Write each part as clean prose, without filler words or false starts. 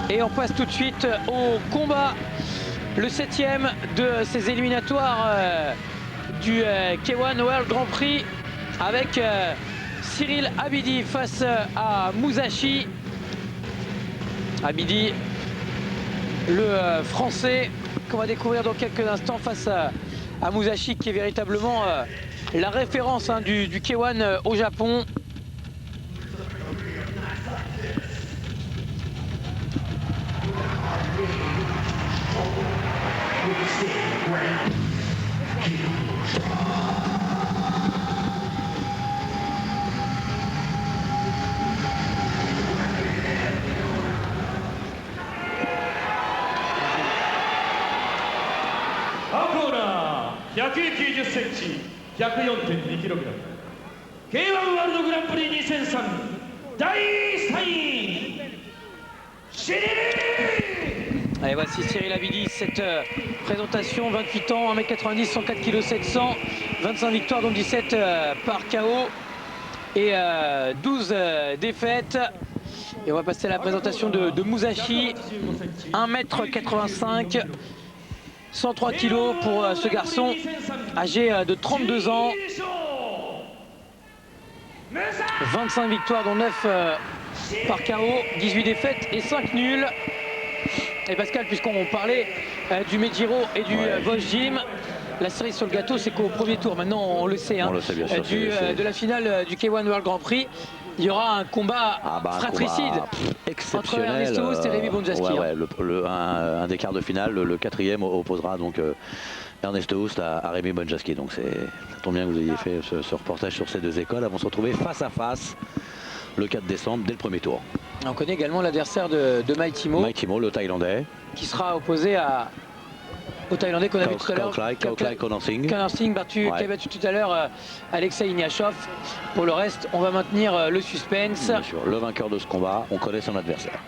Et on passe tout de suite au combat, le 7e de ces éliminatoires du K1 World Grand Prix avec Cyril Abidi face à Musashi. Abidi, le français qu'on va découvrir dans quelques instants face à Musashi, qui est véritablement la référence du K1 au Japon. K1 World Grand Prix 2003第3位 Cyril. Allez, voici Cyril Abidi, cette présentation, 28 ans, 1m90, 104 kg 700, 25 victoires dont 17 par KO et 12 défaites. Et on va passer à la présentation de Musashi, 1m85, 103 kg pour ce garçon âgé de 32 ans. 25 victoires dont 9 par KO, 18 défaites et 5 nuls. Et Pascal, puisqu'on parlait du Mejiro et du Bosch Gym, la cerise sur le gâteau, c'est qu'au premier tour, maintenant on le sait, hein, on le sait bien sûr, de la finale du K1 World Grand Prix, il y aura un combat fratricide entre Ernesto Hoost et Rémi Bonjaski. Un des quarts de finale, le quatrième opposera donc Ernesto Hoost à Rémi Bonjaski. Donc ça tombe bien que vous ayez fait ce reportage sur ces deux écoles. Elles vont se retrouver face à face le 4 décembre dès le premier tour. On connaît également l'adversaire de Mike Timo. Mike Timo, le Thaïlandais. Qui sera opposé au Thaïlandais qu'on a vu tout à l'heure. Conor Singh. Conor Singh qui a battu tout à l'heure Alexei Ignashov. Pour le reste, on va maintenir le suspense. Bien sûr, le vainqueur de ce combat, on connaît son adversaire.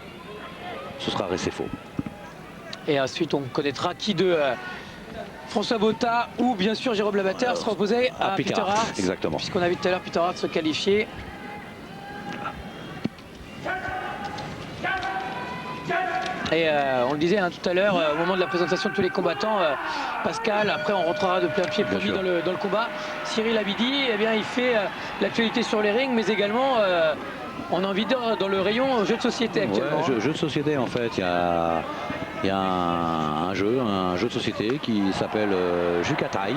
Ce sera Recefo. Et ensuite, on connaîtra qui de François Botha ou bien sûr Jérôme Lavater sera opposé à Peter Hart. Exactement. Puisqu'on a vu tout à l'heure Peter Hart se qualifier. Et on le disait tout à l'heure, au moment de la présentation de tous les combattants, Pascal, après on rentrera de plein pied produit dans le combat. Cyril Abidi, eh bien, il fait l'actualité sur les rings, mais également on a envie de dire dans le rayon jeu de société actuellement. Jeu de société en fait, il y a un jeu de société qui s'appelle Jukatai.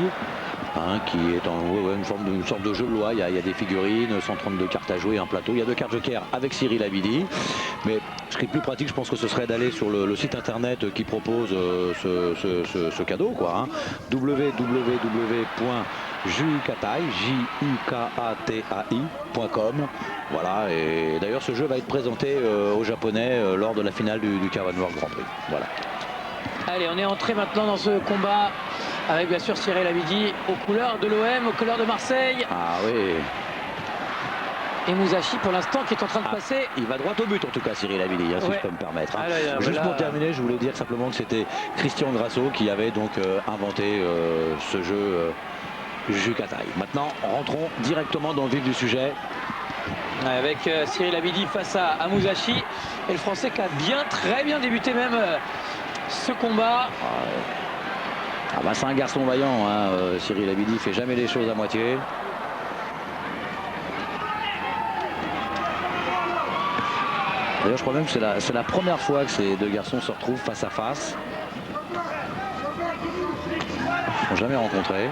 Qui est une sorte de jeu de loi. Il y a des figurines, 132 cartes à jouer, un plateau. Il y a 2 cartes joker avec Cyril Abidi. Mais ce qui est plus pratique, je pense que ce serait d'aller sur le site internet qui propose ce cadeau, www.jukatai.com. Voilà, et d'ailleurs ce jeu va être présenté aux Japonais lors de la finale du K1 World Grand Prix. Voilà. Allez, on est entré maintenant dans ce combat avec bien sûr Cyril Abidi aux couleurs de l'OM, aux couleurs de Marseille. Ah oui. Et Musashi pour l'instant qui est en train de passer. Il va droit au but en tout cas Cyril Abidi, si je peux me permettre. Juste pour terminer, je voulais dire simplement que c'était Christian Grasso qui avait donc inventé ce jeu Jukatai. Maintenant, rentrons directement dans le vif du sujet. Avec Cyril Abidi face à Musashi. Et le Français qui a très bien débuté même ce combat. C'est un garçon vaillant, Cyril Abidi fait jamais les choses à moitié. D'ailleurs je crois même que c'est la première fois que ces deux garçons se retrouvent face à face. Ils ne sont jamais rencontrés.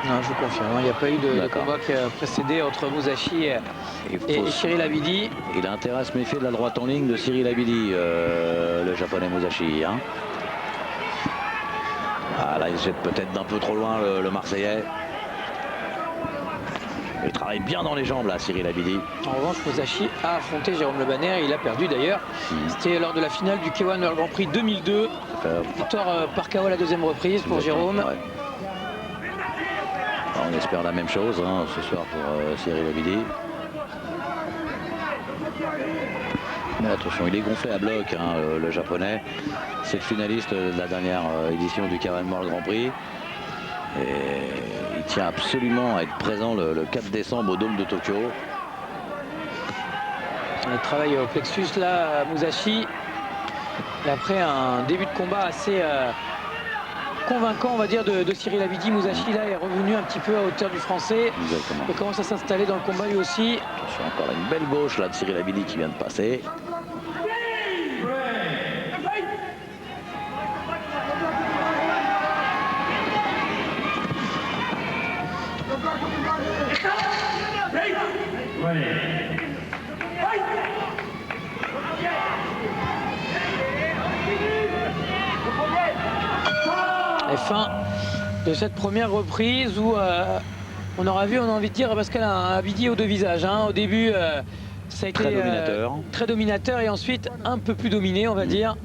Non, je vous confirme, il n'y a pas eu de combat qui a précédé entre Musashi et Cyril Abidi. Il a intérêt à se méfier de la droite en ligne de Cyril Abidi, le japonais Musashi. Là, il jette peut-être d'un peu trop loin le Marseillais. Il travaille bien dans les jambes là, Cyril Abidi. En revanche, Musashi a affronté Jérôme Le Banner et il a perdu d'ailleurs. C'était lors de la finale du K1 World Grand Prix 2002. Victoire par KO à la deuxième reprise pour Jérôme. On espère la même chose ce soir pour Cyril Abidi. Mais attention, il est gonflé à bloc, le japonais. C'est le finaliste de la dernière édition du K1 World Grand Prix. Et il tient absolument à être présent le 4 décembre au Dôme de Tokyo. Il travaille au plexus là, Musashi. Et après un début de combat assez convaincant, on va dire, de Cyril Abidi. Musashi là est revenu un petit peu à hauteur du français. Exactement. Et commence à s'installer dans le combat lui aussi. Attention, encore une belle gauche là de Cyril Abidi qui vient de passer. Et fin de cette première reprise où on aura vu, on a envie de dire, parce qu'elle a un Abidi aux deux visages. Hein. Au début, ça a été Très dominateur. très dominateur et ensuite un peu plus dominé, on va dire.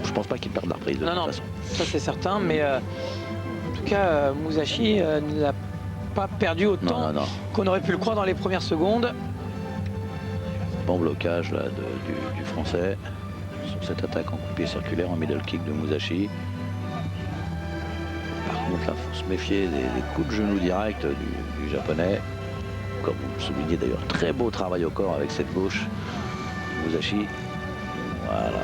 Je pense pas qu'il perde la reprise de Non, toute non, façon. ça c'est certain, mais en tout cas, Musashi ne l'a pas perdu autant Non. qu'on aurait pu le croire dans les premières secondes. Bon blocage là, du français sur cette attaque en coup de pied circulaire en middle kick de Musashi. Par contre là, il faut se méfier des coups de genoux directs du japonais. Comme vous le soulignez d'ailleurs, très beau travail au corps avec cette gauche. Musashi. Voilà.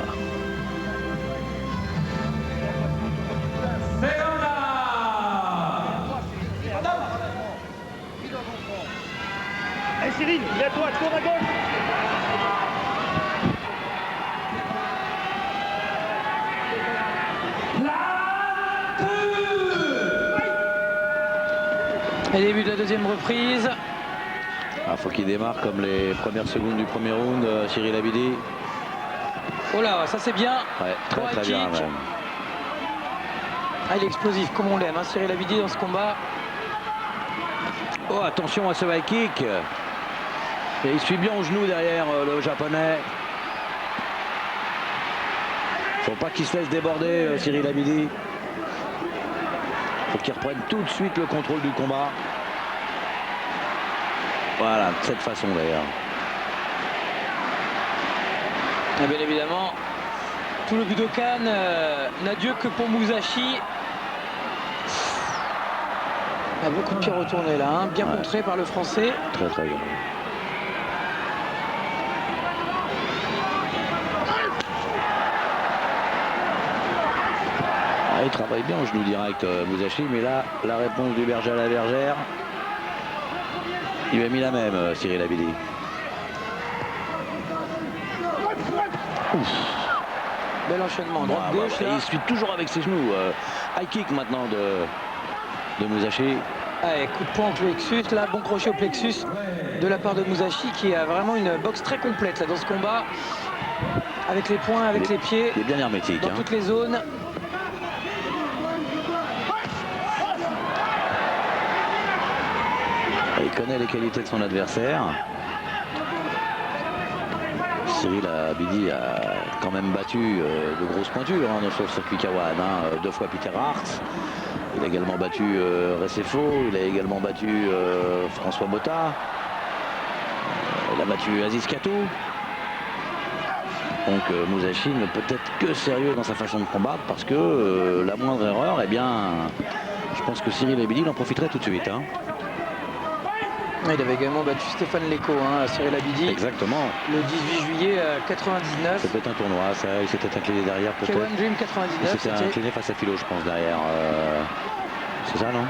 Hey Cyril, il est à droite, tourne à gauche. Et début de la deuxième reprise. Il faut qu'il démarre comme les premières secondes du premier round, Cyril Abidi. Oh là, ça c'est bien. Ouais, très Trois très high bien kicks. même. Ah, il est explosif comme on l'aime, hein, Cyril Abidi dans ce combat. Oh, attention à ce high kick. Et il suit bien au genou derrière le japonais. Faut pas qu'il se laisse déborder Cyril Abidi. Faut qu'il reprenne tout de suite le contrôle du combat. Voilà, de cette façon d'ailleurs. Et bien évidemment, tout le Budokan n'a Dieu que pour Musashi. Il y a beaucoup de pieds retournés là, hein, bien contré par le français. Très très bien. Il travaille bien au genou direct Musashi, mais là la réponse du berger à la bergère, il lui a mis la même Cyril Abidi. Bel enchaînement, droite-gauche Et là. il suit toujours avec ses genoux. High kick maintenant de Musashi. Allez, coup de poing au plexus, là, bon crochet au plexus de la part de Musashi qui a vraiment une boxe très complète là, dans ce combat. Avec les poings, avec les pieds, Il est bien hermétique. dans Hein. toutes les zones. Il connaît les qualités de son adversaire. Cyril Abidi a quand même battu de grosses pointures hein, sur le circuit K1, hein, 2 fois Peter Hart. Il a également battu Recefo, il a également battu François Botta. Il a battu Aziz Katou. Donc Musashi ne peut être que sérieux dans sa façon de combattre parce que la moindre erreur, eh bien, je pense que Cyril Abidi en profiterait tout de suite. Hein. Il avait également battu Stéphane Lecco, hein, Cyril Abidi. Exactement. Le 18 juillet 99. C'était un tournoi, ça, il s'était incliné derrière peut-être. K1 Dream Il 99. s'était incliné face à Philo, je pense, derrière. C'est ça, non?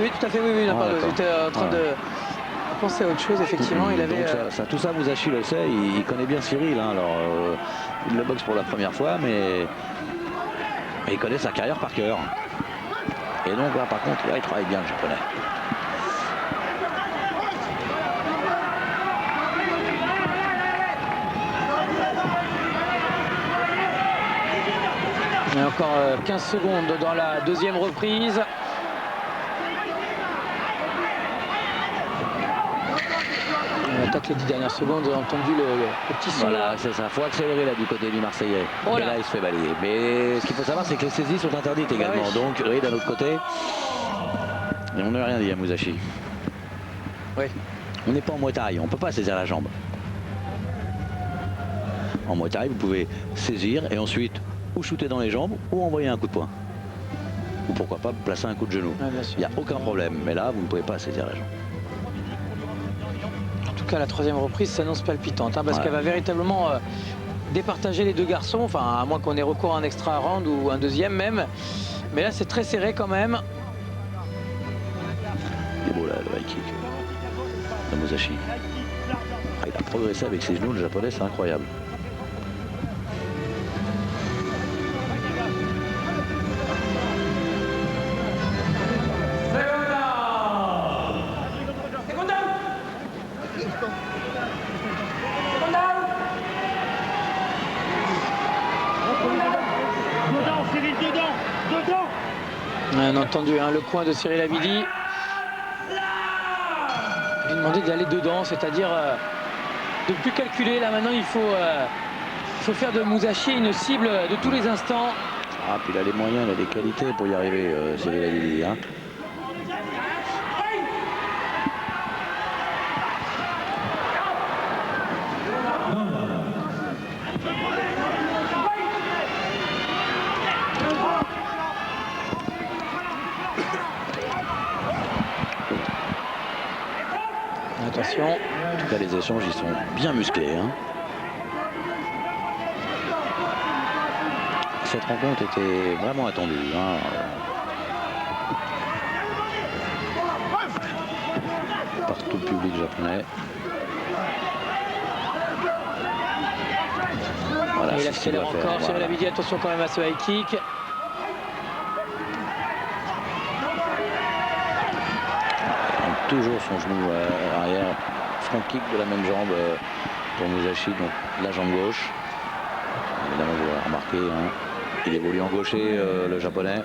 Oui, tout à fait, oui, non, pardon, j'étais en train de penser à autre chose, effectivement. Il avait. Donc tout ça, Musashi le sait, il connaît bien Cyril. Hein, alors, il le boxe pour la première fois, mais il connaît sa carrière par cœur. Et donc là, par contre, là, il travaille bien le japonais. Il y a encore 15 secondes dans la deuxième reprise. On attaque les 10 dernières secondes, vous avez entendu le petit son. Voilà, c'est ça. Il faut accélérer là du côté du Marseillais. Oh Et là. là, il se fait balayer. Mais ce qu'il faut savoir, c'est que les saisies sont interdites également. oui. Donc, oui, d'un autre côté. Et on n'a rien dit à Musashi. Oui. On n'est pas en Muay Thai, on ne peut pas saisir la jambe. En Muay Thai, vous pouvez saisir et ensuite ou shooter dans les jambes ou envoyer un coup de poing. Ou pourquoi pas placer un coup de genou. Ouais, bien sûr. Il n'y a aucun problème. Mais là, vous ne pouvez pas saisir la jambe. tout cas, la troisième reprise s'annonce palpitante, hein, parce qu'elle va véritablement départager les deux garçons, enfin, à moins qu'on ait recours à un extra round ou un deuxième même. Mais là, c'est très serré quand même. Il est beau là, le high kick de Musashi. Il a progressé avec ses genoux, le japonais, c'est incroyable. On a entendu hein, le coin de Cyril Abidi. Il lui demandait d'aller dedans, c'est-à-dire de ne plus calculer. Là maintenant, il faut faire de Musashi une cible de tous les instants. Ah, puis il a les moyens, il a les qualités pour y arriver, Cyril Abidi. Hein. Attention. En tout cas, les échanges, ils sont bien musclés. Hein. Cette rencontre était vraiment attendue. Hein. Par tout le public japonais. Voilà, et il accélère encore. Cyril Abidi, attention quand même à ce high kick. Toujours son genou arrière, front kick de la même jambe pour Musashi, donc la jambe gauche. Évidemment, vous l'avez remarqué, hein, il évolue en gaucher, le japonais.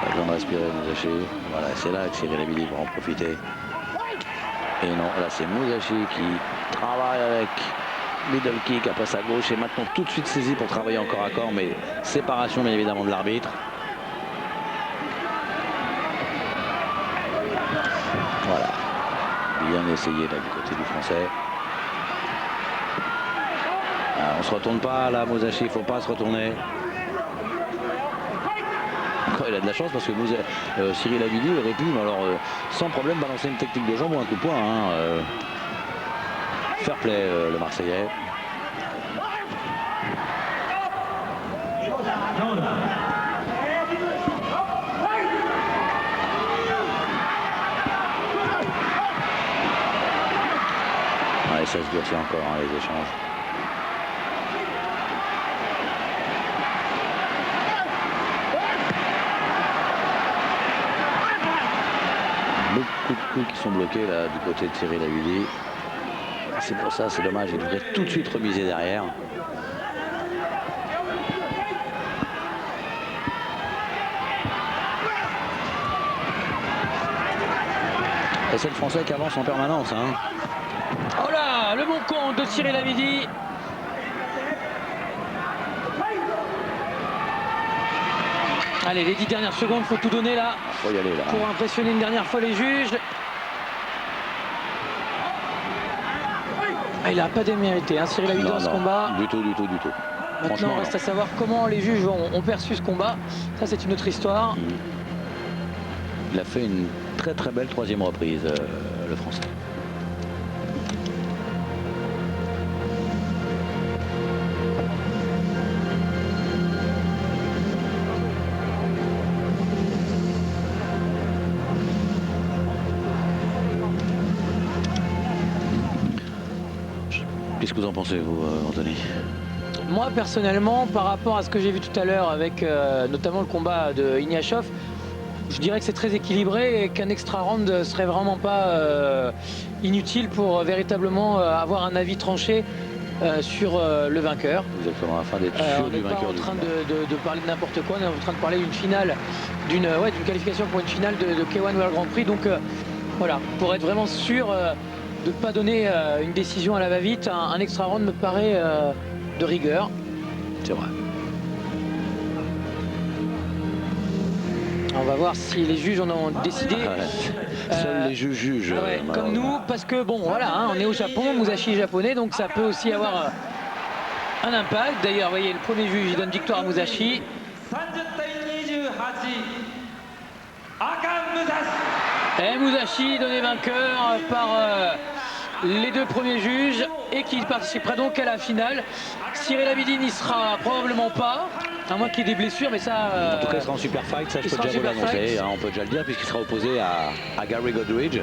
Pas besoin de respirer, Musashi. Voilà, c'est là que Cyril Abidi va en profiter. Et non, là c'est Musashi qui travaille avec middle kick après sa gauche et maintenant tout de suite saisi pour travailler encore à corps, mais séparation bien évidemment de l'arbitre. Voilà, bien essayé là du côté du français. Ah, on se retourne pas là, Musashi, il faut pas se retourner. Il a de la chance parce que Cyril Abidi aurait pu, alors sans problème, balancer une technique de jambe ou un coup de poing. Hein, fair play, le Marseillais. Ouais, ça se durcit encore, hein, les échanges. Beaucoup de coups qui sont bloqués là du côté de Cyril Abidi. C'est pour ça, c'est dommage, il devrait tout de suite remiser derrière. Et c'est le français qui avance en permanence. Hein. Oh là, le bon compte de Cyril Abidi. Allez, les 10 dernières secondes, faut tout donner là. Faut y aller là. Pour impressionner une dernière fois les juges. Ah, il n'a pas démérité, hein, Cyril Abidi dans ce combat. Du tout. Maintenant, reste à savoir comment les juges ont perçu ce combat. Ça, c'est une autre histoire. Il a fait une très très belle troisième reprise, le français. Qu'est-ce que vous en pensez, vous, Anthony? Moi, personnellement, par rapport à ce que j'ai vu tout à l'heure avec notamment le combat de Ignashov, je dirais que c'est très équilibré et qu'un extra round serait vraiment pas inutile pour véritablement avoir un avis tranché sur le vainqueur. Exactement, afin d'être sûr du vainqueur. On n'est pas en train de parler de n'importe quoi, on est en train de parler d'une finale, d'une qualification pour une finale de K1 World Grand Prix. Donc voilà, pour être vraiment sûr de ne pas donner une décision à la va-vite, un extra round me paraît de rigueur. C'est vrai. On va voir si les juges en ont décidé. Seuls les juges jugent. Comme nous, parce que bon, voilà, hein, on est au Japon, Musashi est japonais, donc ça peut aussi avoir un impact. D'ailleurs, vous voyez, le premier juge il donne victoire à Musashi. 30-28 Et Musashi donné vainqueur par les deux premiers juges et qui participera donc à la finale. Cyril Abidi n'y sera probablement pas, à moins qu'il y ait des blessures, mais ça... En tout cas, il sera en super fight, ça je il peux sera en déjà vous super l'annoncer, fight. hein, on peut déjà le dire, puisqu'il sera opposé à Gary Godridge.